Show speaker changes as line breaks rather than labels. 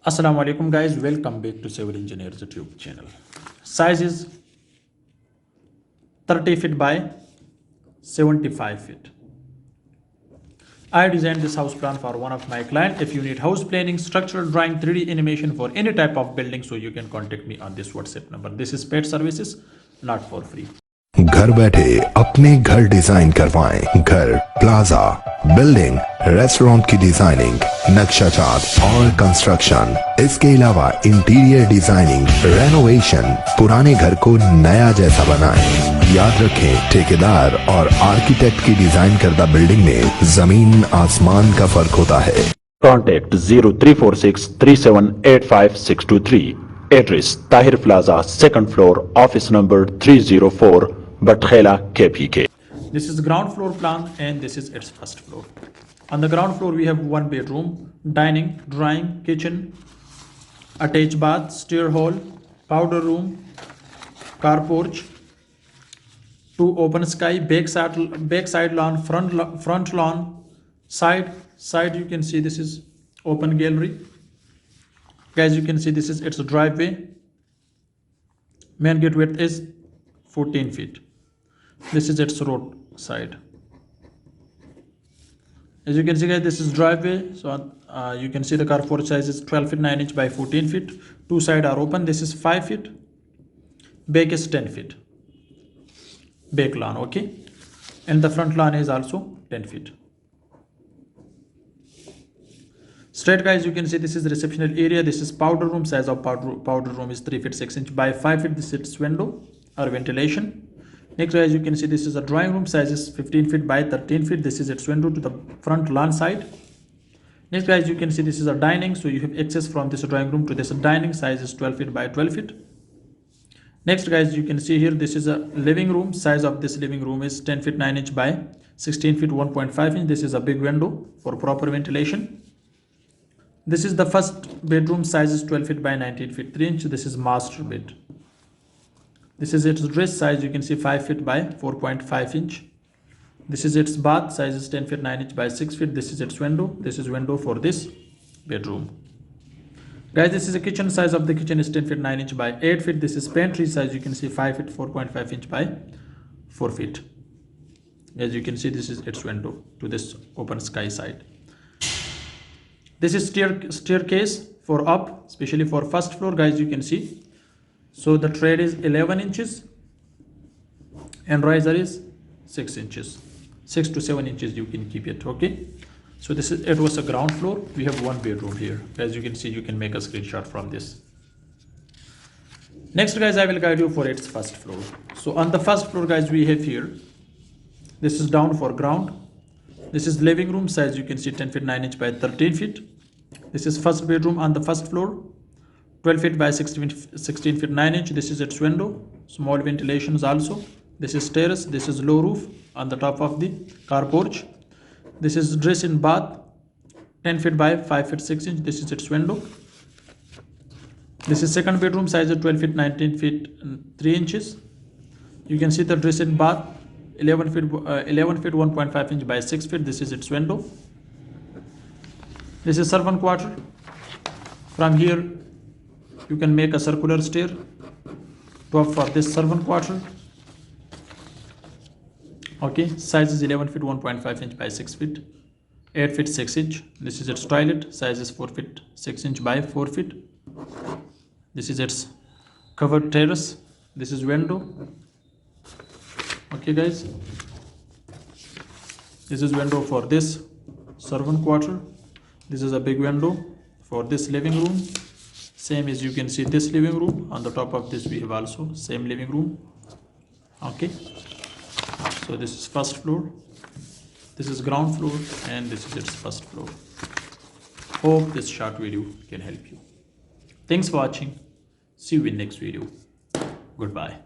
Assalamu alaikum guys, welcome back to Civil Engineers YouTube channel. Size is 30 feet by 75 feet. I designed this house plan for one of my clients. If you need house planning, structural drawing, 3D animation for any type of building, so you can contact me on this WhatsApp number. This is paid services, not for free.
घर बैठे अपने घर design करवाएं। घर, plaza, building, restaurant की designing, नक्शा chart और construction. इसके अलावा इंटीरियर डिजाइनिंग, रेनोवेशन, पुराने घर को नया जैसा बनाएं। याद रखें, ठेकेदार और आर्किटेक्ट की डिजाइन करदा बिल्डिंग में जमीन आसमान का फर्क होता है।
Contact 0346 3785623. Address Tahir Plaza, 2nd floor, office number 304, Batkhela, KPK.
This is ground floor plan and this is its first floor. On the ground floor we have one bedroom, dining, drawing, kitchen, attached bath, stair hall, powder room, car porch, two open sky, back side lawn, front lawn, side you can see this is open gallery. Guys, you can see this is its driveway. Main gate width is 14 feet. This is its road side. As you can see guys, this is driveway. So you can see the car porch size is 12 feet 9 inch by 14 feet. Two sides are open. This is 5 feet. Back is 10 feet. Back lawn, okay. And the front lawn is also 10 feet. Straight guys, you can see this is the reception area. This is powder room. Size of powder room is 3 feet 6 inch by 5 feet. This is its window or ventilation. Next guys, you can see this is a drawing room. Size is 15 feet by 13 feet. This is its window to the front lawn side. Next guys, you can see this is a dining. So you have access from this drawing room to this dining. Size is 12 feet by 12 feet. Next guys, you can see here this is a living room. Size of this living room is 10 feet 9 inch by 16 feet 1.5 inch. This is a big window for proper ventilation. This is the first bedroom. Size is 12 feet by 19 feet 3 inch. This is master bed. This is its dress. Size you can see 5 feet by 4.5 inch. This is its bath. Size is 10 feet 9 inch by 6 feet. This is its window. This is window for this bedroom. Guys, this is a kitchen. Size of the kitchen is 10 feet 9 inch by 8 feet. This is pantry. Size you can see 5 feet 4.5 inch by 4 feet. As you can see, this is its window to this open sky side. This is staircase for up, especially for first floor. Guys, you can see, so the tread is 11 inches and riser is 6 inches, 6 to 7 inches you can keep it, okay. So it was a ground floor. We have one bedroom here. As you can see, you can make a screenshot from this. Next guys, I will guide you for its first floor. So on the first floor guys, we have here, this is down for ground. This is living room. Size you can see 10 feet 9 inch by 13 feet. This is first bedroom on the first floor, 12 feet by 16 feet 9 inch. This is its window, small ventilations also. This is terrace. This is low roof on the top of the car porch. This is dress in bath, 10 feet by 5 feet 6 inch. This is its window. This is second bedroom. Size is 12 feet 19 feet 3 inches. You can see the dress in bath, 11 feet 1.5 inch by 6 feet. This is its window. This is servant quarter. From here you can make a circular stair to up for this servant quarter, okay. Size is 11 feet 1.5 inch by 6 feet, 8 feet 6 inch. This is its toilet. Size is 4 feet 6 inch by 4 feet. This is its covered terrace. This is window, okay guys. This is window for this servant quarter. This is a big window for this living room. Same as you can see this living room. On the top of this we have also same living room, okay. So this is first floor, this is ground floor, and this is its first floor. Hope this short video can help you. Thanks for watching. See you in next video. Goodbye.